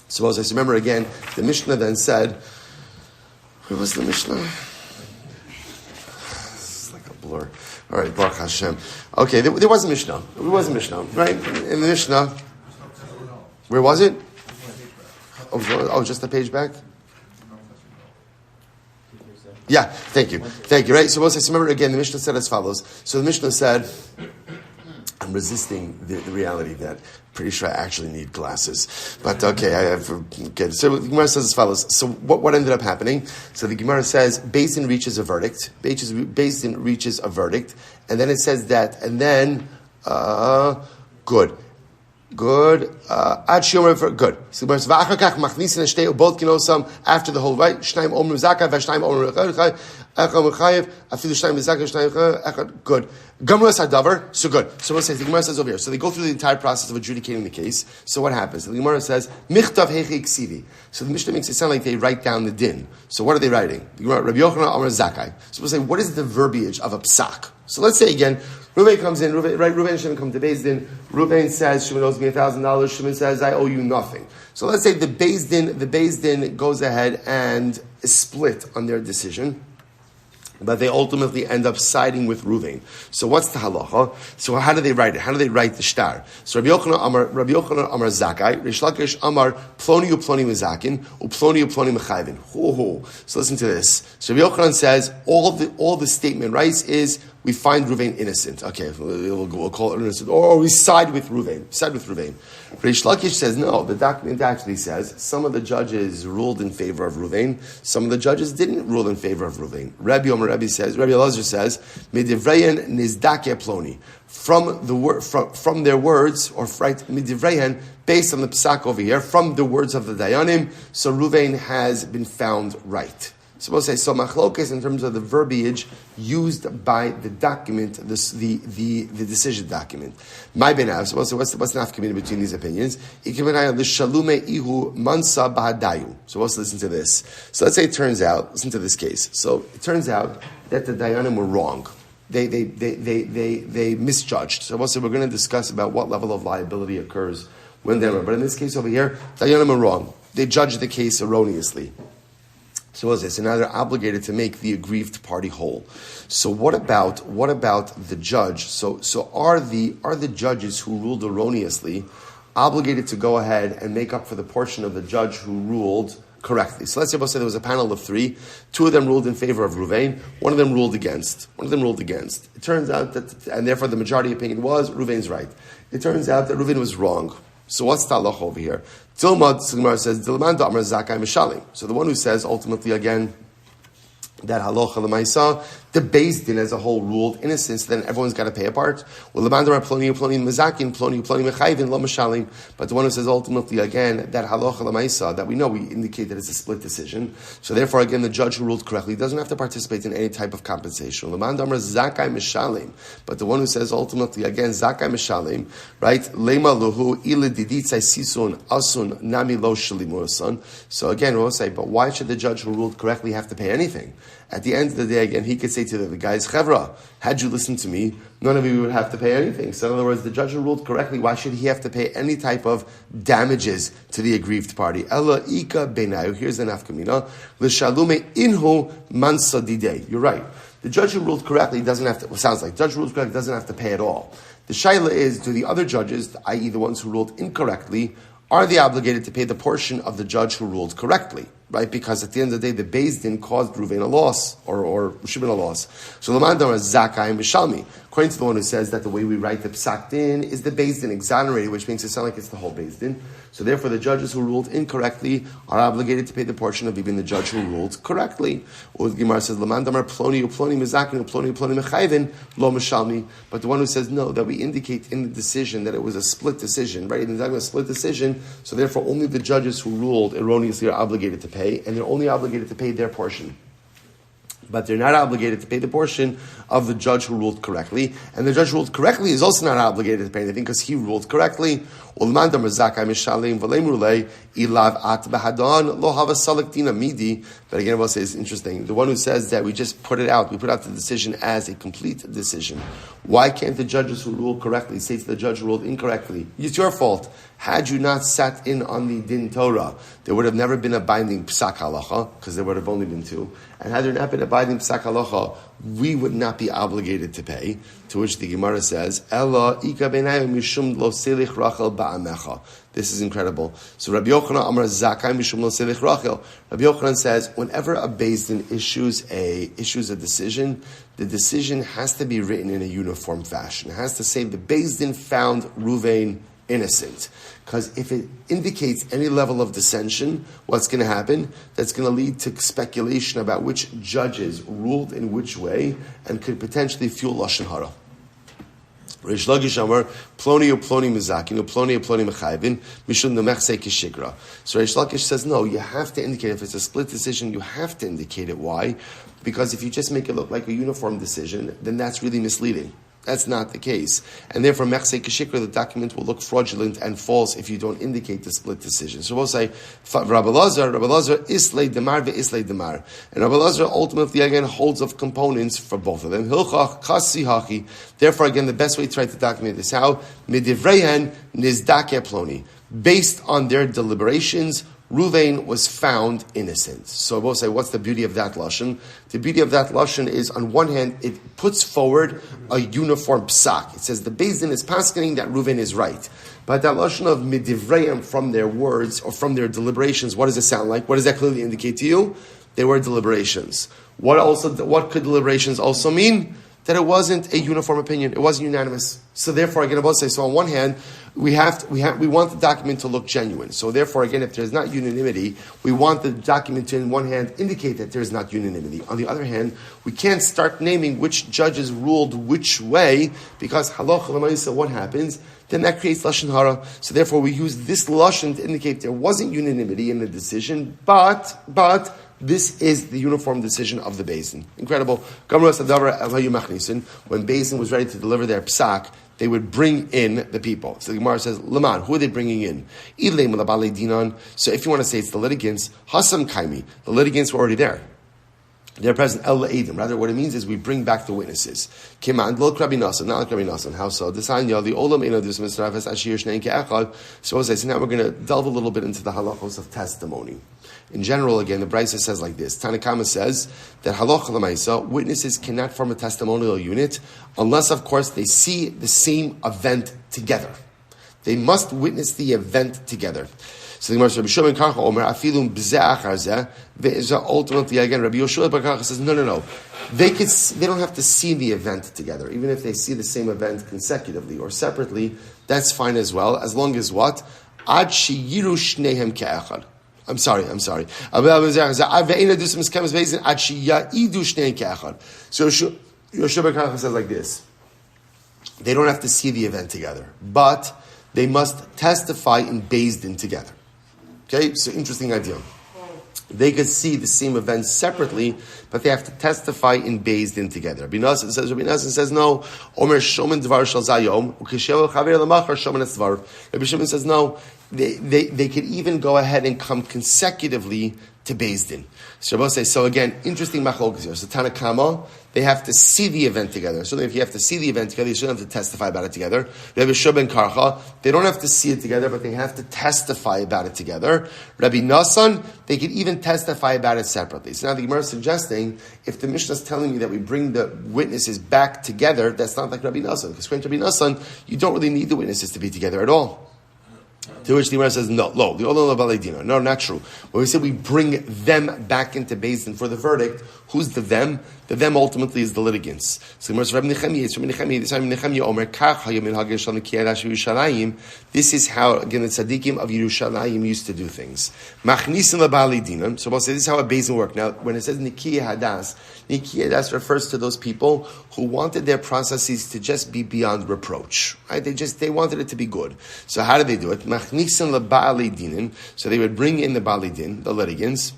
Suppose I remember again, the Mishnah then said, where was the Mishnah? It's like a blur. All right, Baruch Hashem. Okay, there was a Mishnah. There was a Mishnah, right? In the Mishnah, where was it? Oh, just a page back? Yeah, thank you. Thank you, right? So remember again, the Mishnah said as follows. So the Mishnah said, I'm resisting the reality that pretty sure I actually need glasses. But okay, I have good. So the Gemara says as follows. So what ended up happening? So the Gemara says, Beis Din reaches a verdict. Beis Din reaches a verdict. And then it says that, and then, good. Good. Ad Shomer for good. So after the whole right, Shnaim Omer Zaka, Vashnaim Omer good. Gamras Hadavar, so good. So what says the Gemara says over here. So they go through the entire process of adjudicating the case. So what happens? The Gemara says, Michtav Hechi Ksivi. So the Mishnah makes it sound like they write down the din. So what are they writing? The Gemara, Rabbi Yochanan Omer Zakai. So we'll say, what is the verbiage of a psak? So let's say again, Reuven comes in, Reuven and Shimon come to Beis Din. Reuven says, Shimon owes me $1,000. Shimon says, I owe you nothing. So let's say the Beis Din goes ahead and is split on their decision, but they ultimately end up siding with Reuven. So what's the halacha? So how do they write it? How do they write the shtar? So Rabbi Yochanan Amar Zakai, Rish Lakish Amar Ploni uPloni Mezakin, uPloni uPloni Mechayvin. So listen to this. So Rabbi Yochanan says all the statement writes is we find Reuven innocent. Okay, we'll call it innocent, or we side with Reuven. Rish Lakish says no. The document actually says some of the judges ruled in favor of Reuven, some of the judges didn't rule in favor of Reuven. Rabbi Elazar says, Midivreyan nizdake ploni. From their words, or midivreyan, based on the psak over here, from the words of the Dayanim, so Reuven has been found right. Suppose I say so machlokes in terms of the verbiage used by the document, the decision document. My benav. Suppose what's the nafkamina between these opinions? So let's listen to this. So let's say it turns out. Listen to this case. So it turns out that the Dayanim were wrong. They misjudged. So we're going to discuss about what level of liability occurs when they're wrong. But in this case over here, Dayanim are wrong. They judged the case erroneously. So what is this? So now they're obligated to make the aggrieved party whole. So what about the judge? So are the judges who ruled erroneously obligated to go ahead and make up for the portion of the judge who ruled correctly? So let's say there was a panel of 3. 2 of them ruled in favor of Reuven. One of them ruled against. It turns out that, and therefore the majority opinion was Reuven's right. It turns out that Reuven was wrong. So what's the halacha over here? TALMUD, the Gemara says, Dilman da'amar zakai mishalim. So the one who says, ultimately again, that halacha l'maisa, the Beis Din as a whole ruled innocence, then everyone's got to pay a part. Well, ploni mezakin, ploni mechayvin, lo mishalim. But the one who says ultimately again that halacha l'maisa, that we know, we indicate that it's a split decision. So therefore, again, the judge who ruled correctly doesn't have to participate in any type of compensation. Zakai mishalim. But the one who says ultimately again zakai mishalim, right? Lema luhu ila diditzai sisun asun nami lo shalimuasan. So again, we'll say, but why should the judge who ruled correctly have to pay anything? At the end of the day, again, he could say to the guys, Chevra, had you listened to me, none of you would have to pay anything. So in other words, the judge who ruled correctly, why should he have to pay any type of damages to the aggrieved party? Ella ika benayu, here's the nafkamina, l'shalume inhu mansadidei. You're right. The judge who ruled correctly doesn't have to, judge who rules correctly doesn't have to pay at all. The shaila is, do the other judges, i.e. the ones who ruled incorrectly, are they obligated to pay the portion of the judge who ruled correctly? right? Because at the end of the day, the Beis Din caused Ruvain a loss, or Shimon a loss. So Laman Damar Zakai and Mishalmi. According to the one who says that the way we write the Psak Din is the Beis Din exonerated, which makes it sound like it's the whole Beis Din. So therefore, the judges who ruled incorrectly are obligated to pay the portion of even the judge who ruled correctly. Or the Gemara says, Laman Damar Ploni Uploni Mizakin Uploni Uploni Mechayvin Lo Mishalmi. But the one who says no, that we indicate in the decision that it was a split decision, right? It's a split decision, so therefore only the judges who ruled erroneously are obligated to pay, and they're only obligated to pay their portion. But they're not obligated to pay the portion of the judge who ruled correctly. And the judge who ruled correctly is also not obligated to pay anything because he ruled correctly. But again, I will say it's interesting. The one who says that we just put it out, we put out the decision as a complete decision. Why can't the judges who ruled correctly say to the judge who ruled incorrectly, it's your fault. Had you not sat in on the din Torah, there would have never been a binding psak halacha, because there would have only been two. And had there not been a binding psak halacha, we would not be obligated to pay. To which the Gemara says, Ella ika b'nayim mishum lo selich rachel ba'amecha. This is incredible. So Rabbi Yochanan Amar Zakai mishum lo selich rachel. Rabbi Yochanan says, whenever a Beis Din issues a decision, the decision has to be written in a uniform fashion. It has to say the Beis Din found Ruvain innocent. Because if it indicates any level of dissension, what's going to happen? That's going to lead to speculation about which judges ruled in which way and could potentially fuel Lashon Hara. Reish Lakish Amar, Ploni Uploni Mizakin, Uploni Uploni Mechayvin, Mishum Nemechse Kishigra. So Reish Lakish says, no, you have to indicate, if it's a split decision, you have to indicate it. Why? Because if you just make it look like a uniform decision, then that's really misleading. That's not the case. And therefore, Mechse Keshikra, the document will look fraudulent and false if you don't indicate the split decision. So we'll say, Rabbi Lazar, Islay Demar ve'Islay Demar. And Rabbi Lazar ultimately, again, holds of components for both of them. Hilchach, Kasi Hachi. Therefore, again, the best way to write the document is how? Midivrehen Nizdake Ploni. Based on their deliberations, Ruvain was found innocent. So we'll say, what's the beauty of that lashon? The beauty of that lashon is, on one hand, it puts forward a uniform psak. It says the Beis Din is paskening that Ruvain is right. But that lashon of midivreim, from their words or from their deliberations, what does it sound like? What does that clearly indicate to you? They were deliberations. What could deliberations also mean? That it wasn't a uniform opinion. It wasn't unanimous. So therefore, again, I will say, so on one hand, we want the document to look genuine. So therefore, again, if there's not unanimity, we want the document to, in one hand, indicate that there's not unanimity. On the other hand, we can't start naming which judges ruled which way, because halacha l'maisa, what happens? Then that creates lashon hara. So therefore, we use this lashon to indicate there wasn't unanimity in the decision, but this is the uniform decision of the Beis Din. Incredible. When Beis Din was ready to deliver their psak, they would bring in the people. So the Gemara says, Laman, who are they bringing in? So if you want to say it's the litigants, Hasam Kaimi, the litigants were already there. They're present, El Edim. Rather, what it means is we bring back the witnesses. Kiman, Lo Rabbi Nassan, not like Rabbi Nassan. How so? The Olam Eno Dus Mitzrafes Ashir Shnei Ke'echad. So as I say, now we're going to delve a little bit into the halachos of testimony. In general, again, the Brisa says like this. Tanakama says that halacha l'maisa, witnesses cannot form a testimonial unit unless, of course, they see the same event together. They must witness the event together. So the Gemara says, Rabbi Shmuel Karcha Omer, Afilum b'zeh achar zeh, ve'ezah, ultimately, again, Rabbi Shmuel Karcha says, no. They don't have to see the event together. Even if they see the same event consecutively or separately, that's fine as well, as long as what? Ad sheyiru shnehem ke'echad. I'm sorry. So Yoshua Karcha says like this. They don't have to see the event together, but they must testify in Beis Din together. Okay, so interesting idea. They could see the same event separately, but they have to testify in Beis Din together. Rabbi Nassan says no. Omer shomen dvar shel zayom ukishel chaver lemachar shomen es dvar. Rabbi Shimon says no. They could even go ahead and come consecutively to Beis Din. So Rabbi says, so again, interesting machlokas here. So Tanakama, they have to see the event together. So if you have to see the event together, you shouldn't have to testify about it together. Rabbi Shimon Karcha, they don't have to see it together, but they have to testify about it together. Rabbi Nassan, they could even testify about it separately. So now the Gemara is suggesting, if the Mishnah is telling me that we bring the witnesses back together, that's not like Rabbi Nassan. Because according to Rabbi Nassan, you don't really need the witnesses to be together at all. To which the Gemara says, no, no, not true. When we say we bring them back into Beis Din for the verdict, who's the them? The them ultimately is the litigants. So the Gemara says, this is how, again, the tzaddikim of Yerushalayim used to do things. So we'll say this is how a Beis Din worked. Now, when it says Nikiyah Hadas refers to those people who wanted their processes to just be beyond reproach. Right? They wanted it to be good. So how did they do it? So they would bring in the Baalei Din, the litigants,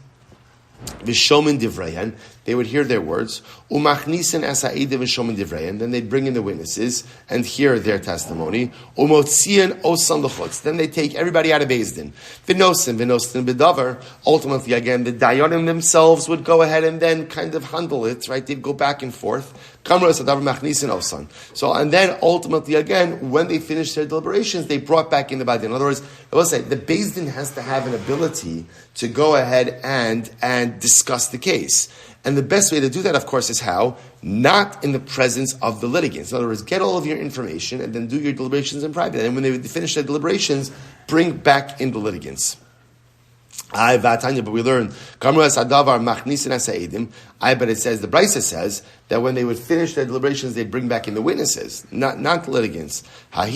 Vishomin Divrayan, they would hear their words, Umachnisen Asa'ida Vishomin Divrayan, then they'd bring in the witnesses and hear their testimony, Umotzian Osan Lechutz, then they take everybody out of Beis Din. Vinosin Bedavar, ultimately again, the Dayanim themselves would go ahead and then kind of handle it, right? They'd go back and forth. So, and then ultimately again, when they finished their deliberations, they brought back in the Baalei Din. In other words, I will say, the Beis Din has to have an ability to go ahead and discuss the case. And the best way to do that, of course, is how? Not in the presence of the litigants. In other words, get all of your information and then do your deliberations in private. And when they finish their deliberations, bring back in the litigants. But we learn, but it says, the Brisa says, that when they would finish their deliberations, they'd bring back in the witnesses, not the litigants. That's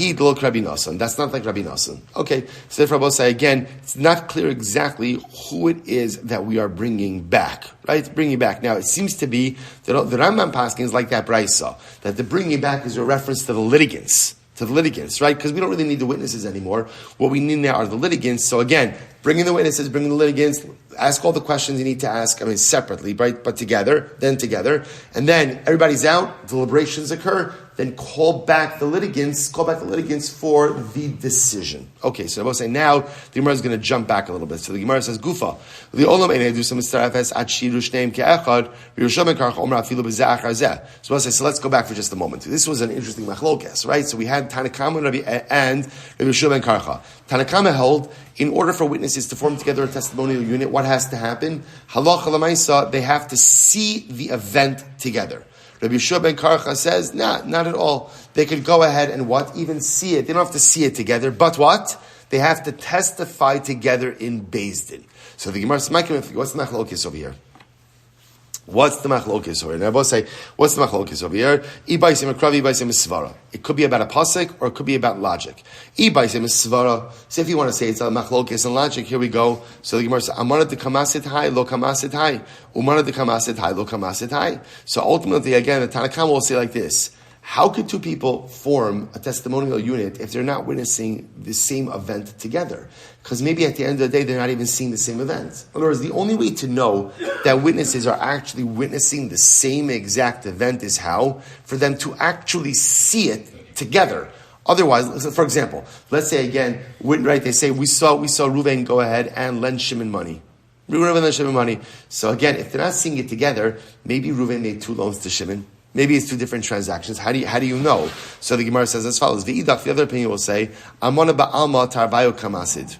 not like Rabbi Nosson. Okay, so therefore Rabbi say again, it's not clear exactly who it is that we are bringing back, right? Bringing back. Now, it seems to be that the Rambam Paskin is like that Brisa, that the bringing back is a reference to the litigants, right? Because we don't really need the witnesses anymore. What we need now are the litigants. So again, bring in the witnesses, bring in the litigants, ask all the questions you need to ask, separately, right? But together. And then everybody's out, deliberations occur, then call back the litigants for the decision. Okay, so I will say now, the Gemara is going to jump back a little bit. So the Gemara says, Gufa, the olam einay do some starafes at shiru shneim ke'echad, v'yushom karch omra afilu b'ze'ach hazeh. So I'll say, so let's go back for just a moment. This was an interesting machlokes, right? So we had Tanakama and Rabbi Shmuel ben Karcha. Tanakama held, in order for witnesses to form together a testimonial unit, what has to happen? Halacha l'maisa, they have to see the event together. Rabbi Shmuel ben Karcha says, not at all. They could go ahead and what? Even see it. They don't have to see it together, but what? They have to testify together in Beis Din. So the Gemara says, what's the machlokes over here? What's the machlokes over here? Now, I will say, what's the machlokes over here? Ibaisim akravi, ibaisim svara. It could be about a pasuk, or it could be about logic. Ibaisim svara. So if you want to say it's a machlokes and logic, here we go. So the Gemara says, Amanad de kamasit hai, lo kamasit hai. Umanad de kamasit hai, lo kamasit hai. So ultimately, again, the Tanakama will say like this. How could two people form a testimonial unit if they're not witnessing the same event together? Because maybe at the end of the day, they're not even seeing the same event. In other words, the only way to know that witnesses are actually witnessing the same exact event is how? For them to actually see it together. Otherwise, for example, let's say again, right? They say we saw Reuven go ahead and lend Shimon money. Reuven lent Shimon money. So again, if they're not seeing it together, maybe Reuven made 2 loans to Shimon. Maybe it's 2 different transactions. How do you know? So the Gemara says as follows: V'idach, the other opinion will say, Amona ba'alma tarvayo kamasid.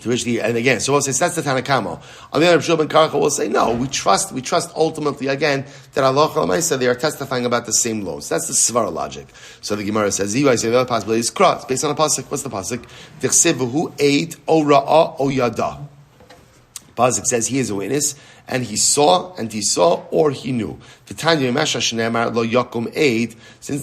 To which and again, so we'll say that's the Tanakamo. On the other, Rabbi Shmuel ben Karcha will say, no, we trust ultimately again that Allah Chalamaysa, they are testifying about the same laws. That's the Svara logic. So the Gemara says, the other possibility is Kra. It's based on a pasuk. What's the pasuk? Dichsev ate o ra'a o yada. Pasuk says he is a witness, and he saw, or he knew. Since the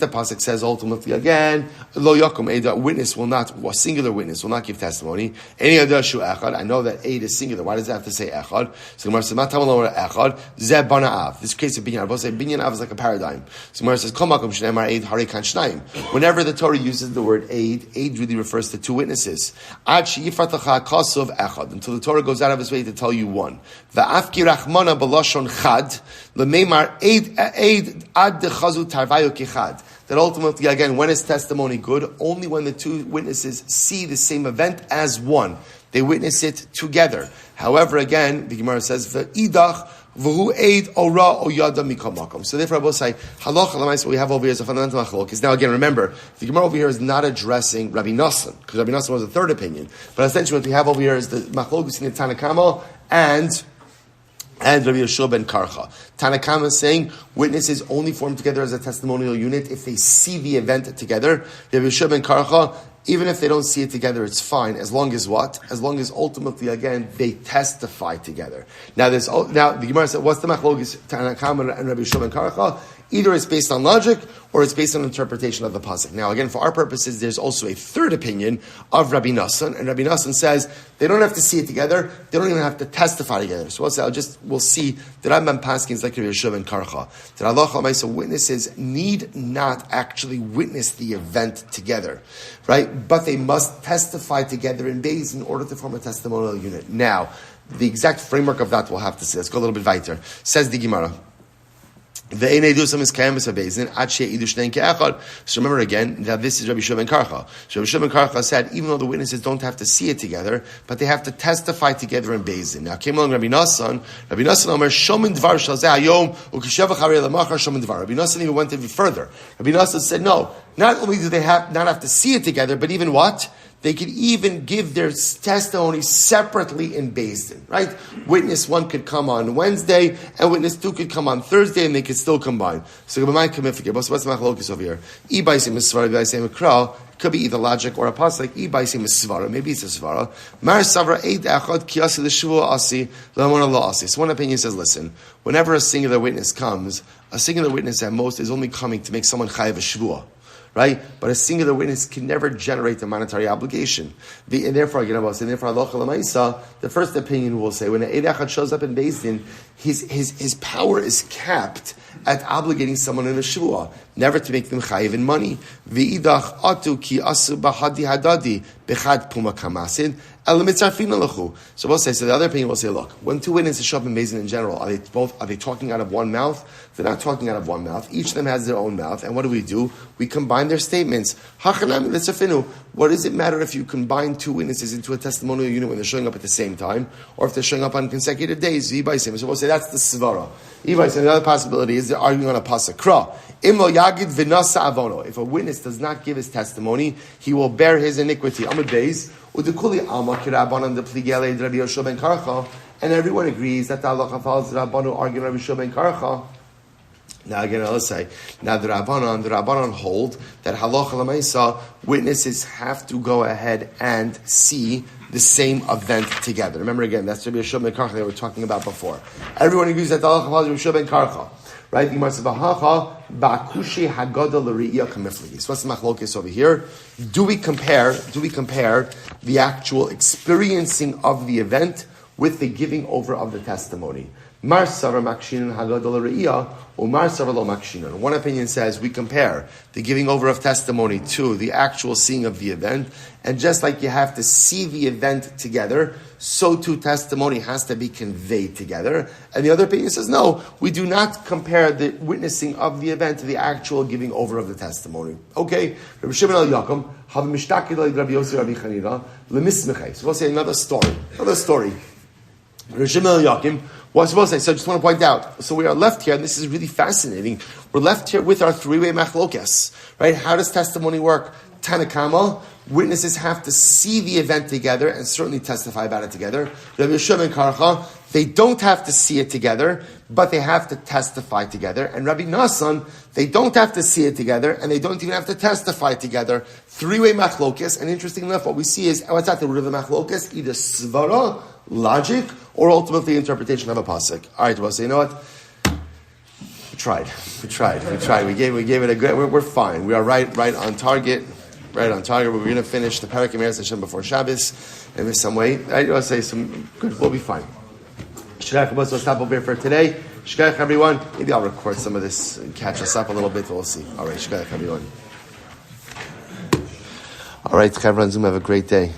pasuk says ultimately again, lo yakum eid, a singular witness will not give testimony. Any other shu echad, I know that eid is singular. Why does it have to say echad? So Gemara says, matam echad ze bana av. This case of binyan av, say binyan av is like a paradigm. So Gemara says, kol makom shneimar eid hari kan shnayim. Whenever the Torah uses the word eid really refers to 2 witnesses. Ad she'yifrat lecha kasuv echad, until the Torah goes out of its way to tell you one. Va'afki rachmana b'lashon chad lemeimar eid ad dechazu tarvayo kichad. That ultimately, again, when is testimony good? Only when the 2 witnesses see the same event as one. They witness it together. However, again, the Gemara says, v'idach v'hu eid ora o yada mikol makom. So therefore, I will say, halacha l'maisa, what we have over here is a fundamental machlokes. Now again, remember, the Gemara over here is not addressing Rabbi Nosson, because Rabbi Nosson was the 3rd opinion. But essentially what we have over here is the machlokes in the Tanakama and Rabbi Shmuel ben Karcha. Tanakama is saying witnesses only form together as a testimonial unit if they see the event together. Rabbi Shmuel ben Karcha, Even if they don't see it together, it's fine, as long as what? As long as ultimately, again, they testify together. Now, the Gemara said, what's the machlokes Tanakama and Rabbi Shmuel Silber? Either it's based on logic or it's based on interpretation of the pasuk. Now, again, for our purposes, there's also a third opinion of Rabbi Nassan, and Rabbi Nassan says they don't have to see it together; they don't even have to testify together. So we'll see that Rambam Paskins like Rabbi Shmuel Silber that Allah Chamaisa witnesses need not actually witness the event together, right? But they must testify together in Beis in order to form a testimonial unit. Now, the exact framework of that we'll have to see. Let's go a little bit weiter. Says the Gemara. So remember again that this is Rabbi Shmuel Silber. So Rabbi Shmuel Silber said, even though the witnesses don't have to see it together, but they have to testify together in Beis Din. Now came along Rabbi Nassan. Rabbi Nassan Omer Shomin Dvar Shal Zeh Hayom Ukishav Acharei Lamachar Shomin Dvar. Rabbi Nassan even went even further. Rabbi Nassan said, no, not only do they not have to see it together, but even what? They could even give their testimony separately in Beis Din, right? Witness 1 could come on Wednesday, and witness 2 could come on Thursday, and they could still combine. So, what's the machlokes over here? Could be either logic or a pasuk. Maybe it's a svara. So one opinion says, listen, whenever a singular witness comes, a singular witness at most is only coming to make someone chayav a shvuah. Right? But a singular witness can never generate a monetary obligation. And therefore, the first opinion will say, when an Eid Echad shows up in Beis Din, his power is capped at obligating someone in a shvuah, never to make them chayiv in money. V'idach atu ki asu bahadi hadadi bechad puma kamasid el mitzarfina lechu. So we'll say, so the other opinion will say, look, when two witnesses show up in Beis Din in general, are they talking out of one mouth? They're not talking out of one mouth. Each of them has their own mouth. And what do? We combine their statements. What does it matter if you combine two witnesses into a testimonial unit when they're showing up at the same time, or if they're showing up on consecutive days? So we'll say that's the svara. The other possibility is they're arguing on a pasuk. Kra. If a witness does not give his testimony, he will bear his iniquity. And everyone agrees that the halacha follows the Rabbanu arguing Rabbi Shmuel ben Karcha. Now again, let's say, now the Rabbanon hold that halacha l'maisa witnesses have to go ahead and see the same event together. Remember again, that's Rabbi Shmuel ben Karcha they were talking about before. Everyone agrees that the halacha follows Rabbi Shmuel ben Karcha. Right? So what's the machlokes over here? Do we compare the actual experiencing of the event with the giving over of the testimony? One opinion says we compare the giving over of testimony to the actual seeing of the event, and just like you have to see the event together, so too testimony has to be conveyed together. And the other opinion says no, we do not compare the witnessing of the event to the actual giving over of the testimony. Okay, Rabbi Shimon Yaakov, so we'll say another story. Rabbi Shimon Yaakov was supposed to say, so I just want to point out, so we are left here, and this is really fascinating, we're left here with our three-way machlokes, right? How does testimony work? Tanakama, witnesses have to see the event together and certainly testify about it together. Rabbi Shmuel ben Karcha, they don't have to see it together, but they have to testify together. And Rabbi Nassan, they don't have to see it together, and they don't even have to testify together. Three-way machlokes, and interesting enough, what we see is, what's at the root of the machlokes? Either svara, logic, or ultimately interpretation of a pasuk. All right, well, so you know what? We tried. We gave it a good. We're fine. We are right on target. Right on target. We're going to finish the Parak Emeres Hashem before Shabbos, and in some way, I want to say some good. We'll be fine. Shkach, we'll stop over here for today. Shkach, everyone. Maybe I'll record some of this and catch us up a little bit. We'll see. All right, Shkach, everyone. All right, everyone. Zoom. Have a great day.